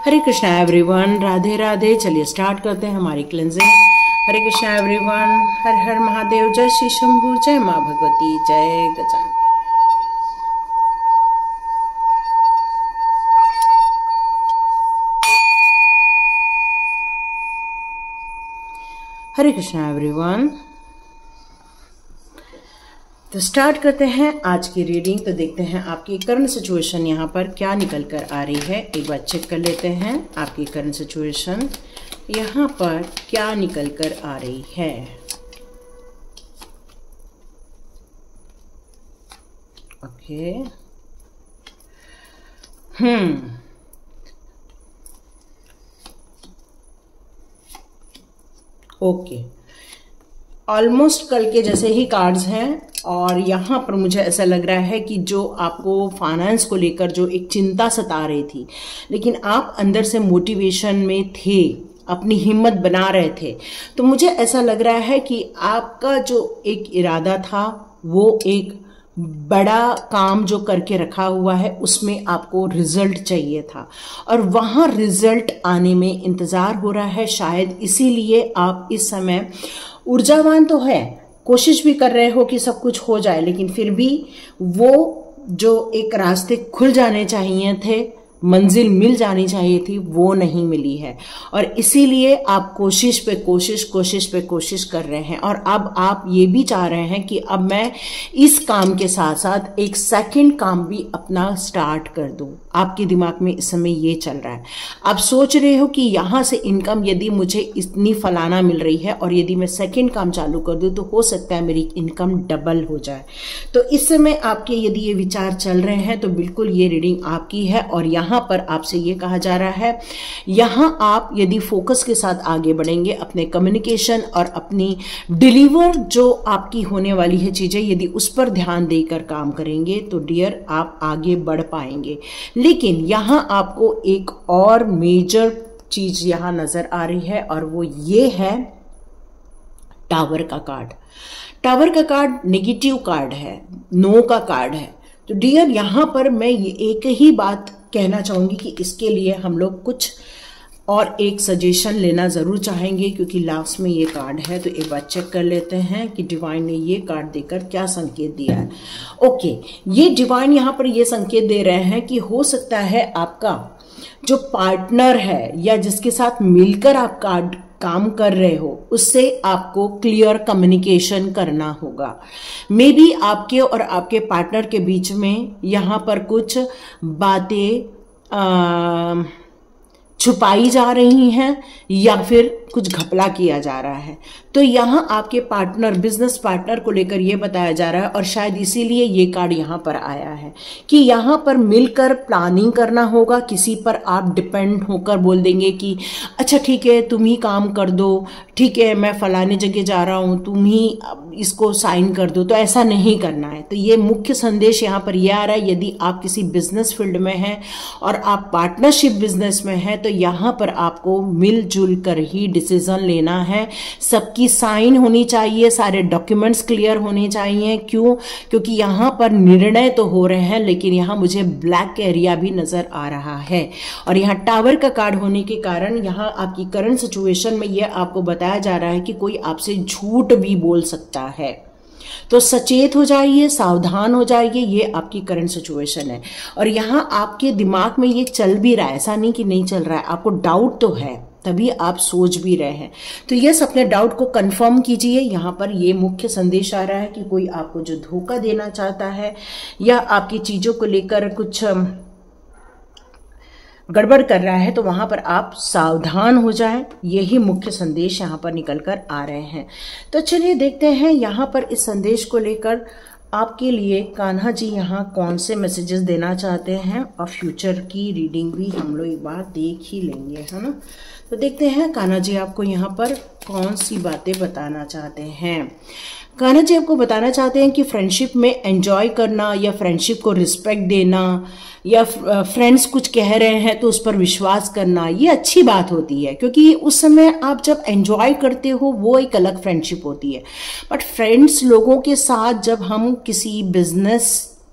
हरे Krishna everyone, Radhe Radhe. चलिए start करते हैं हमारी क्लेंजिंग। हरे कृष्णा एवरीवन, हर हर महादेव, जय श्री शंभू, जय माँ भगवती, जय गजानन। हरे कृष्णा एवरीवन, तो स्टार्ट करते हैं आज की रीडिंग। तो देखते हैं आपकी करंट सिचुएशन यहाँ पर क्या निकल कर आ रही है। एक बार चेक कर लेते हैं आपकी करंट सिचुएशन यहाँ पर क्या निकल कर आ रही है। ओके, ओके, ऑलमोस्ट कल के जैसे ही कार्ड्स हैं। और यहाँ पर मुझे ऐसा लग रहा है कि जो आपको फाइनेंस को लेकर जो एक चिंता सता रही थी, लेकिन आप अंदर से मोटिवेशन में थे, अपनी हिम्मत बना रहे थे। तो मुझे ऐसा लग रहा है कि आपका जो एक इरादा था वो एक बड़ा काम जो करके रखा हुआ है उसमें आपको रिजल्ट चाहिए था और वहां रिजल्ट आने में इंतजार हो रहा है। शायद इसीलिए आप इस समय ऊर्जावान तो है, कोशिश भी कर रहे हो कि सब कुछ हो जाए, लेकिन फिर भी वो जो एक रास्ते खुल जाने चाहिए थे, मंजिल मिल जानी चाहिए थी, वो नहीं मिली है। और इसीलिए आप कोशिश पे कोशिश कर रहे हैं। और अब आप ये भी चाह रहे हैं कि अब मैं इस काम के साथ साथ एक सेकंड काम भी अपना स्टार्ट कर दूं। आपके दिमाग में इस समय ये चल रहा है। आप सोच रहे हो कि यहां से इनकम यदि मुझे इतनी फलाना मिल रही है और यदि मैं सेकंड काम चालू कर दूं तो हो सकता है मेरी इनकम डबल हो जाए। तो इस समय आपके यदि ये विचार चल रहे हैं तो बिल्कुल ये रीडिंग आपकी है। और यहाँ पर आपसे ये कहा जा रहा है, यहां आप यदि फोकस के साथ आगे बढ़ेंगे, अपने कम्युनिकेशन और अपनी डिलीवर जो आपकी होने वाली है चीजें, यदि उस पर ध्यान देकर काम करेंगे तो डियर आप आगे बढ़ पाएंगे। लेकिन यहां आपको एक और मेजर चीज यहां नजर आ रही है और वो ये है टावर का कार्ड। टावर का कार्ड नेगेटिव कार्ड है, नो का कार्ड है। तो डियर यहां पर मैं ये एक ही बात कहना चाहूंगी कि इसके लिए हम लोग कुछ और एक सजेशन लेना जरूर चाहेंगे, क्योंकि लास्ट में ये कार्ड है। तो एक बार चेक कर लेते हैं कि डिवाइन ने ये कार्ड देकर क्या संकेत दिया है। ओके, ये डिवाइन यहाँ पर ये संकेत दे रहे हैं कि हो सकता है आपका जो पार्टनर है या जिसके साथ मिलकर आप काम कर रहे हो उससे आपको क्लियर कम्युनिकेशन करना होगा। मे बी आपके और आपके पार्टनर के बीच में यहाँ पर कुछ बातें छुपाई जा रही हैं या फिर कुछ घपला किया जा रहा है। तो यहाँ आपके पार्टनर, बिजनेस पार्टनर को लेकर यह बताया जा रहा है और शायद इसीलिए ये कार्ड यहाँ पर आया है कि यहाँ पर मिलकर प्लानिंग करना होगा। किसी पर आप डिपेंड होकर बोल देंगे कि अच्छा ठीक है तुम ही काम कर दो, ठीक है मैं फलाने जगह जा रहा हूँ, तुम ही इसको साइन कर दो। तो ऐसा नहीं करना है। तो ये मुख्य संदेश यहाँ पर यह आ रहा है, यदि आप किसी बिजनेस फील्ड में हैं और आप पार्टनरशिप बिजनेस में हैं तो यहाँ पर आपको मिलजुल कर ही डिसीजन लेना है। सबकी साइन होनी चाहिए, सारे डॉक्यूमेंट्स क्लियर होने चाहिए। क्यों? क्योंकि यहाँ पर निर्णय तो हो रहे हैं लेकिन यहाँ मुझे ब्लैक एरिया भी नजर आ रहा है। और यहाँ टावर का कार्ड होने के कारण यहाँ आपकी करंट सिचुएशन में यह आपको बताया जा रहा है कि कोई आपसे झूठ भी बोल सकता है। तो सचेत हो जाइए, सावधान हो जाइए, ये आपकी करंट सिचुएशन है। और यहाँ आपके दिमाग में ये चल भी रहा है, ऐसा नहीं कि नहीं चल रहा है, आपको डाउट तो है, तभी आप सोच भी रहे हैं। तो यस, अपने डाउट को कंफर्म कीजिए। यहाँ पर ये मुख्य संदेश आ रहा है कि कोई आपको जो धोखा देना चाहता है या आपकी चीजों को लेकर कुछ गड़बड़ कर रहा है तो वहां पर आप सावधान हो जाएं। यही मुख्य संदेश यहाँ पर निकल कर आ रहे हैं। तो चलिए देखते हैं यहाँ पर इस संदेश को लेकर आपके लिए कान्हा जी यहाँ कौन से मैसेजेस देना चाहते हैं। और फ्यूचर की रीडिंग भी हम लोग एक बार देख ही लेंगे, है ना। तो देखते हैं कान्हा जी आपको यहाँ पर कौन सी बातें बताना चाहते हैं। कान्हा जी आपको बताना चाहते हैं कि फ्रेंडशिप में एंजॉय करना या फ्रेंडशिप को रिस्पेक्ट देना या फ्रेंड्स कुछ कह रहे हैं तो उस पर विश्वास करना, ये अच्छी बात होती है। क्योंकि उस समय आप जब एंजॉय करते हो वो एक अलग फ्रेंडशिप होती है। बट फ्रेंड्स लोगों के साथ जब हम किसी बिजनेस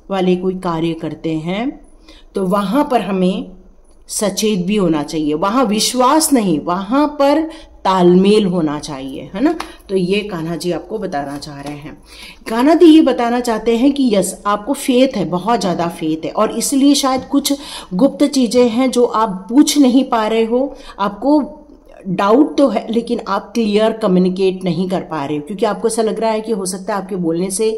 वाले कोई कार्य करते हैं तो वहां पर हमें सचेत भी होना चाहिए। वहां विश्वास नहीं, वहां पर तालमेल होना चाहिए, है ना। तो ये कान्हा जी आपको बताना चाह रहे हैं। कान्हा जी ये बताना चाहते हैं कि यस, आपको फेथ है, बहुत ज्यादा फेथ है, और इसलिए शायद कुछ गुप्त चीजें हैं जो आप पूछ नहीं पा रहे हो। आपको डाउट तो है, लेकिन आप क्लियर कम्युनिकेट नहीं कर पा रहे हो, क्योंकि आपको ऐसा लग रहा है कि हो सकता है आपके बोलने से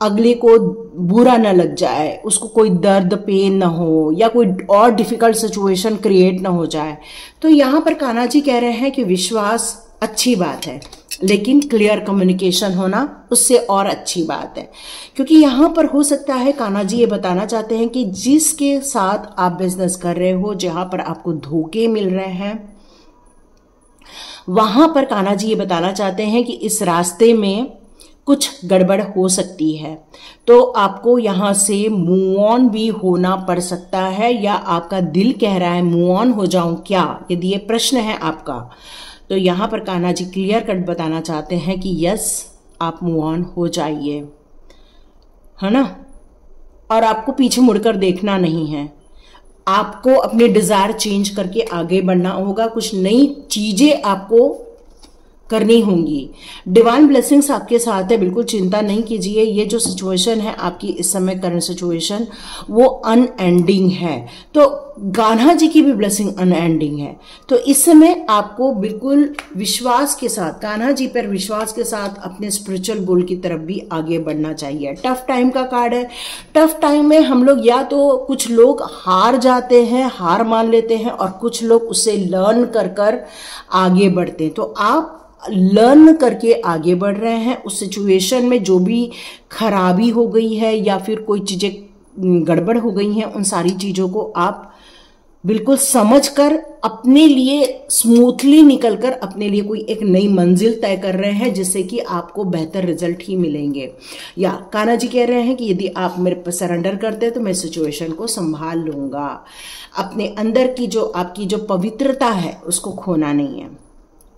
अगले को बुरा न लग जाए, उसको कोई दर्द पेन ना हो, या कोई और डिफिकल्ट सिचुएशन क्रिएट ना हो जाए। तो यहाँ पर कान्हा जी कह रहे हैं कि विश्वास अच्छी बात है, लेकिन क्लियर कम्युनिकेशन होना उससे और अच्छी बात है। क्योंकि यहाँ पर हो सकता है कान्हा जी ये बताना चाहते हैं कि जिसके साथ आप बिजनेस कर रहे हो, जहां पर आपको धोखे मिल रहे हैं, वहां पर कान्हा जी ये बताना चाहते हैं कि इस रास्ते में कुछ गड़बड़ हो सकती है। तो आपको यहां से मूव ऑन भी होना पड़ सकता है, या आपका दिल कह रहा है मूव ऑन हो जाऊं क्या, यदि ये प्रश्न है आपका। तो यहां पर कान्हा जी क्लियर कट बताना चाहते हैं कि यस, आप मूव ऑन हो जाइए, है ना। और आपको पीछे मुड़कर देखना नहीं है, आपको अपने डिजायर चेंज करके आगे बढ़ना होगा, कुछ नई चीजें आपको करनी होंगी। डिवाइन ब्लेसिंग्स आपके साथ है, बिल्कुल चिंता नहीं कीजिए। ये जो सिचुएशन है आपकी इस समय करंट सिचुएशन, वो अनएंडिंग है। तो कान्हा जी की भी ब्लेसिंग अनएंडिंग है। तो इस समय आपको बिल्कुल विश्वास के साथ, कान्हा जी पर विश्वास के साथ अपने स्पिरिचुअल गोल की तरफ भी आगे बढ़ना चाहिए। टफ टाइम का कार्ड है। टफ टाइम में हम लोग या तो कुछ लोग हार जाते हैं, हार मान लेते हैं, और कुछ लोग उससे लर्न कर आगे बढ़ते हैं। तो आप लर्न करके आगे बढ़ रहे हैं। उस सिचुएशन में जो भी खराबी हो गई है या फिर कोई चीजें गड़बड़ हो गई हैं, उन सारी चीजों को आप बिल्कुल समझकर अपने लिए स्मूथली निकलकर अपने लिए कोई एक नई मंजिल तय कर रहे हैं, जिससे कि आपको बेहतर रिजल्ट ही मिलेंगे। या कान्हा जी कह रहे हैं कि यदि आप मेरे पर सरेंडर करते हैं तो मैं सिचुएशन को संभाल लूंगा। अपने अंदर की जो आपकी जो पवित्रता है उसको खोना नहीं है।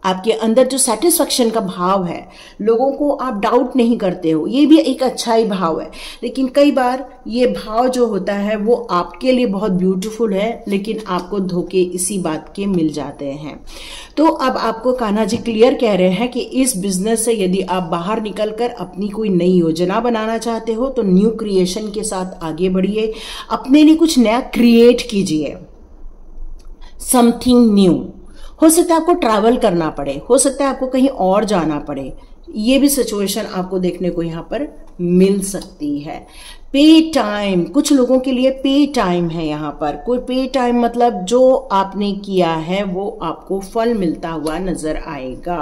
आपके अंदर जो सेटिस्फेक्शन का भाव है, लोगों को आप डाउट नहीं करते हो, ये भी एक अच्छा ही भाव है। लेकिन कई बार ये भाव जो होता है वो आपके लिए बहुत ब्यूटीफुल है, लेकिन आपको धोखे इसी बात के मिल जाते हैं। तो अब आपको कान्हा जी क्लियर कह रहे हैं कि इस बिजनेस से यदि आप बाहर निकलकर अपनी कोई नई योजना बनाना चाहते हो तो न्यू क्रिएशन के साथ आगे बढ़िए, अपने लिए कुछ नया क्रिएट कीजिए, समथिंग न्यू। हो सकता है आपको ट्रैवल करना पड़े, हो सकता है आपको कहीं और जाना पड़े, ये भी सिचुएशन आपको देखने को यहाँ पर मिल सकती है। पे टाइम, कुछ लोगों के लिए पे टाइम है यहाँ पर। कोई पे टाइम मतलब जो आपने किया है वो आपको फल मिलता हुआ नजर आएगा।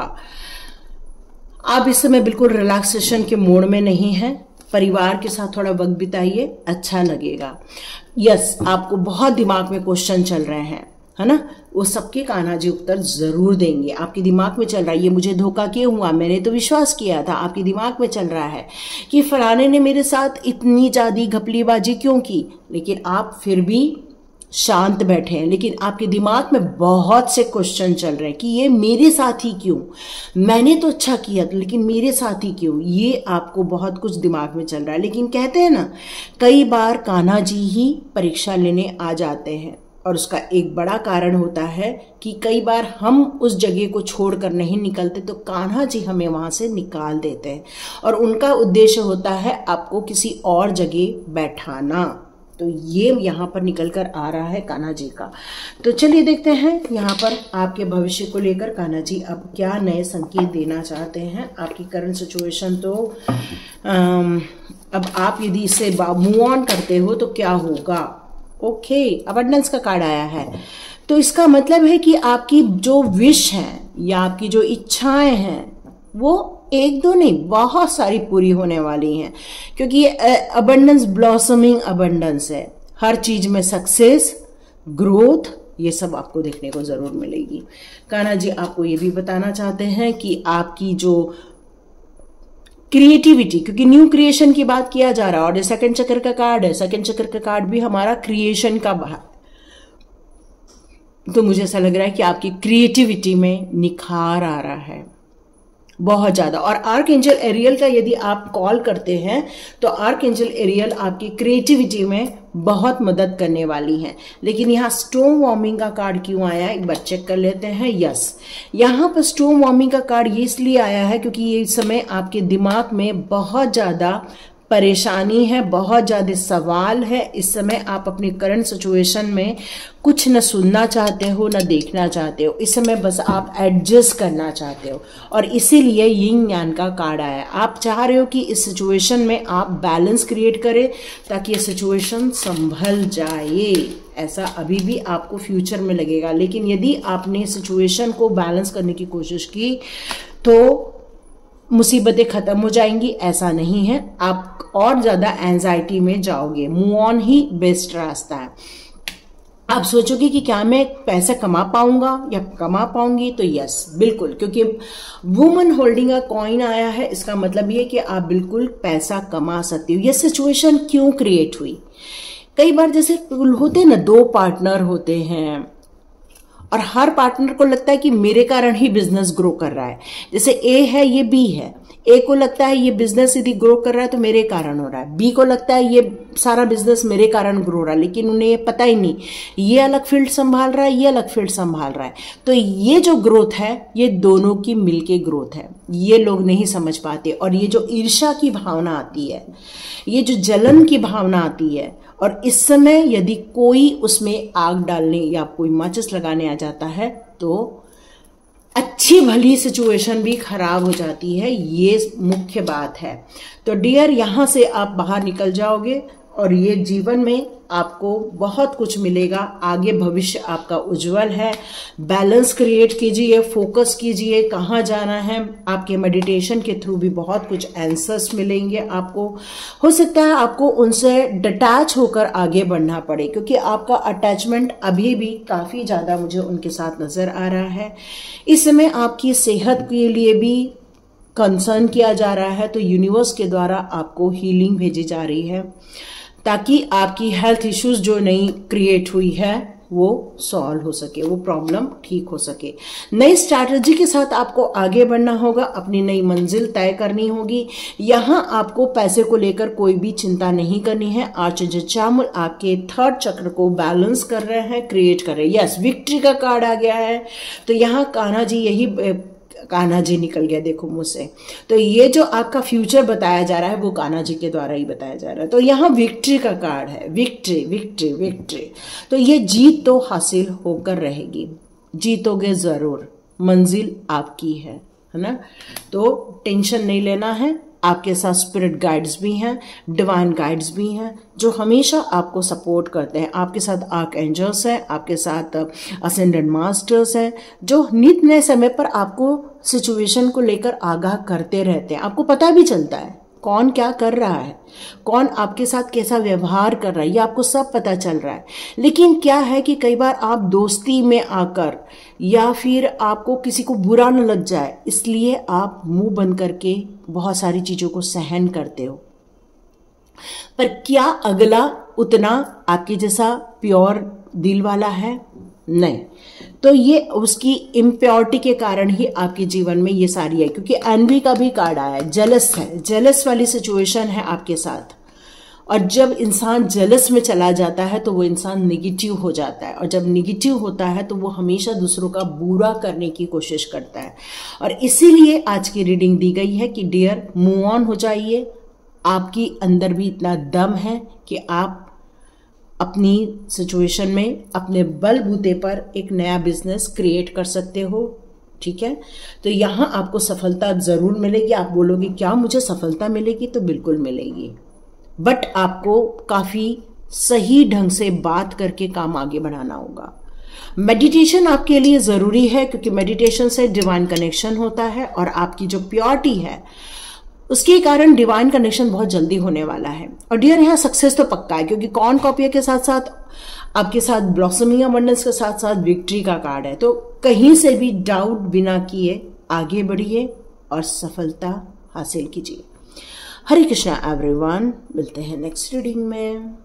आप इस समय बिल्कुल रिलैक्सेशन के मोड में नहीं है, परिवार के साथ थोड़ा वक्त बिताइए, अच्छा लगेगा। यस, आपको बहुत दिमाग में क्वेश्चन चल रहे हैं, है ना, वो सबके कान्हा जी उत्तर जरूर देंगे। आपके दिमाग में चल रहा है ये मुझे धोखा क्यों हुआ, मैंने तो विश्वास किया था। आपके दिमाग में चल रहा है कि फलाने ने मेरे साथ इतनी ज्यादा घपलीबाजी क्यों की, लेकिन आप फिर भी शांत बैठे हैं। लेकिन आपके दिमाग में बहुत से क्वेश्चन चल रहे हैं कि ये मेरे साथ ही क्यों, मैंने तो अच्छा किया लेकिन मेरे साथ ही क्यों, ये आपको बहुत कुछ दिमाग में चल रहा है। लेकिन कहते हैं ना, कई बार कान्हा जी ही परीक्षा लेने आ जाते हैं, और उसका एक बड़ा कारण होता है कि कई बार हम उस जगह को छोड़कर नहीं निकलते तो कान्हा जी हमें वहां से निकाल देते हैं, और उनका उद्देश्य होता है आपको किसी और जगह बैठाना। तो ये यहाँ पर निकल कर आ रहा है कान्हा जी का। तो चलिए देखते हैं यहाँ पर आपके भविष्य को लेकर कान्हा जी अब क्या नए संकेत देना चाहते हैं। आपकी करंट सिचुएशन तो अब आप यदि इससे मूव ऑन करते हो तो क्या होगा। ओके, अबंडेंस का कार्ड आया है। तो इसका मतलब है कि आपकी जो विश है या आपकी जो इच्छाएं हैं वो एक दो नहीं, बहुत सारी पूरी होने वाली हैं, क्योंकि ये अबंडेंस ब्लॉसमिंग अबंडेंस है। हर चीज में सक्सेस, ग्रोथ, ये सब आपको देखने को जरूर मिलेगी। कान्हा जी आपको ये भी बताना चाहते हैं कि आपकी जो क्रिएटिविटी, क्योंकि न्यू क्रिएशन की बात किया जा रहा है, और ये सेकंड चक्र का कार्ड है, सेकंड चक्र का कार्ड भी हमारा क्रिएशन का बाहर, तो मुझे ऐसा लग रहा है कि आपकी क्रिएटिविटी में निखार आ रहा है बहुत ज्यादा। और आर्क एंजल एरियल का यदि आप कॉल करते हैं तो आर्क एंजल एरियल आपकी क्रिएटिविटी में बहुत मदद करने वाली हैं। लेकिन यहाँ स्टोन वार्मिंग का कार्ड क्यों आया है, एक बार चेक कर लेते हैं। यस, यहाँ पर स्टोन वार्मिंग का कार्ड ये इसलिए आया है क्योंकि ये समय आपके दिमाग में बहुत ज़्यादा परेशानी है, बहुत ज़्यादा सवाल है। इस समय आप अपनी करंट सिचुएशन में कुछ न सुनना चाहते हो न देखना चाहते हो। इस समय बस आप एडजस्ट करना चाहते हो और इसीलिए यिंग यांग का कार्ड आया। आप चाह रहे हो कि इस सिचुएशन में आप बैलेंस क्रिएट करें ताकि ये सिचुएशन संभल जाए। ऐसा अभी भी आपको फ्यूचर में लगेगा, लेकिन यदि आपने सिचुएशन को बैलेंस करने की कोशिश की तो मुसीबतें खत्म हो जाएंगी, ऐसा नहीं है। आप और ज्यादा एंजाइटी में जाओगे। मूव ऑन ही बेस्ट रास्ता है। आप सोचोगे कि क्या मैं पैसा कमा पाऊंगा या कमा पाऊंगी, तो यस बिल्कुल, क्योंकि वुमन होल्डिंग अ कॉइन आया है। इसका मतलब ये कि आप बिल्कुल पैसा कमा सकती हो। ये सिचुएशन क्यों क्रिएट हुई, कई बार जैसे होते हैं ना, दो पार्टनर होते हैं और हर पार्टनर को लगता है कि मेरे कारण ही बिजनेस ग्रो कर रहा है। जैसे ए है, ये बी है। ए को लगता है ये बिजनेस यदि ग्रो कर रहा है तो मेरे कारण हो रहा है, बी को लगता है ये सारा बिजनेस मेरे कारण ग्रो हो रहा है, लेकिन उन्हें ये पता ही नहीं, ये अलग फील्ड संभाल रहा है, ये अलग फील्ड संभाल रहा है। तो ये जो ग्रोथ है ये दोनों की मिलके ग्रोथ है, ये लोग नहीं समझ पाते। और ये जो ईर्ष्या की भावना आती है, ये जो जलन की भावना आती है, और इस समय यदि कोई उसमें आग डालने या कोई माचिस लगाने आ जाता है तो अच्छी भली सिचुएशन भी खराब हो जाती है। ये मुख्य बात है। तो डियर, यहां से आप बाहर निकल जाओगे और ये जीवन में आपको बहुत कुछ मिलेगा। आगे भविष्य आपका उज्जवल है। बैलेंस क्रिएट कीजिए, फोकस कीजिए कहाँ जाना है। आपके मेडिटेशन के थ्रू भी बहुत कुछ आंसर्स मिलेंगे आपको। हो सकता है आपको उनसे डिटैच होकर आगे बढ़ना पड़े, क्योंकि आपका अटैचमेंट अभी भी काफी ज्यादा मुझे उनके साथ नजर आ रहा है। इस समय आपकी सेहत के लिए भी कंसर्न किया जा रहा है, तो यूनिवर्स के द्वारा आपको हीलिंग भेजी जा रही है ताकि आपकी हेल्थ इश्यूज जो नई क्रिएट हुई है वो सॉल्व हो सके, वो प्रॉब्लम ठीक हो सके। नई स्ट्रैटेजी के साथ आपको आगे बढ़ना होगा, अपनी नई मंजिल तय करनी होगी। यहां आपको पैसे को लेकर कोई भी चिंता नहीं करनी है। आर्चएंजल चामुंड आपके थर्ड चक्र को बैलेंस कर रहे हैं, क्रिएट कर रहे हैं। यस, विक्ट्री का कार्ड आ गया है। तो यहाँ कान्हा जी, यही कान्हा जी निकल गया देखो मुझसे। तो ये जो आपका फ्यूचर बताया जा रहा है वो कान्हा जी के द्वारा ही बताया जा रहा है। तो यहाँ विक्ट्री का कार्ड है, विक्ट्री विक्ट्री विक्ट्री। तो ये जीत तो हासिल होकर रहेगी, जीतोगे जरूर, मंजिल आपकी है ना। तो टेंशन नहीं लेना है। आपके साथ स्पिरिट गाइड्स भी हैं, डिवाइन गाइड्स भी हैं जो हमेशा आपको सपोर्ट करते हैं। आपके साथ आर्क एंजल्स हैं, आपके साथ असेंडेंट मास्टर्स हैं जो नित नए समय पर आपको सिचुएशन को लेकर आगाह करते रहते हैं। आपको पता भी चलता है कौन क्या कर रहा है, कौन आपके साथ कैसा व्यवहार कर रहा है, ये आपको सब पता चल रहा है। लेकिन क्या है कि कई बार आप दोस्ती में आकर या फिर आपको किसी को बुरा न लग जाए, इसलिए आप मुंह बंद करके बहुत सारी चीजों को सहन करते हो। पर क्या अगला उतना आपके जैसा प्योर दिल वाला है? नहीं। तो ये उसकी इम्प्योरिटी के कारण ही आपके जीवन में ये सारी है। क्योंकि एनवी का भी कार्ड आया है, जेलस है, जेलस वाली सिचुएशन है आपके साथ। और जब इंसान जेलस में चला जाता है तो वो इंसान निगेटिव हो जाता है, और जब निगेटिव होता है तो वो हमेशा दूसरों का बुरा करने की कोशिश करता है। और इसीलिए आज की रीडिंग दी गई है कि डियर, मूव ऑन हो जाइए। आपकी अंदर भी इतना दम है कि आप अपनी सिचुएशन में अपने बलबूते पर एक नया बिजनेस क्रिएट कर सकते हो। ठीक है, तो यहां आपको सफलता जरूर मिलेगी। आप बोलोगे क्या मुझे सफलता मिलेगी? तो बिल्कुल मिलेगी, बट आपको काफी सही ढंग से बात करके काम आगे बढ़ाना होगा। मेडिटेशन आपके लिए जरूरी है, क्योंकि मेडिटेशन से डिवाइन कनेक्शन होता है और आपकी जो प्योरिटी है उसके कारण डिवाइन कनेक्शन बहुत जल्दी होने वाला है। और डियर, यहाँ सक्सेस तो पक्का है, क्योंकि कॉर्नकॉर्पिया के साथ साथ आपके साथ ब्लॉसमिंग अबंडेंस के साथ साथ विक्ट्री का कार्ड है। तो कहीं से भी डाउट बिना किए आगे बढ़िए और सफलता हासिल कीजिए। हरे कृष्णा एवरीवन, मिलते हैं नेक्स्ट रीडिंग में।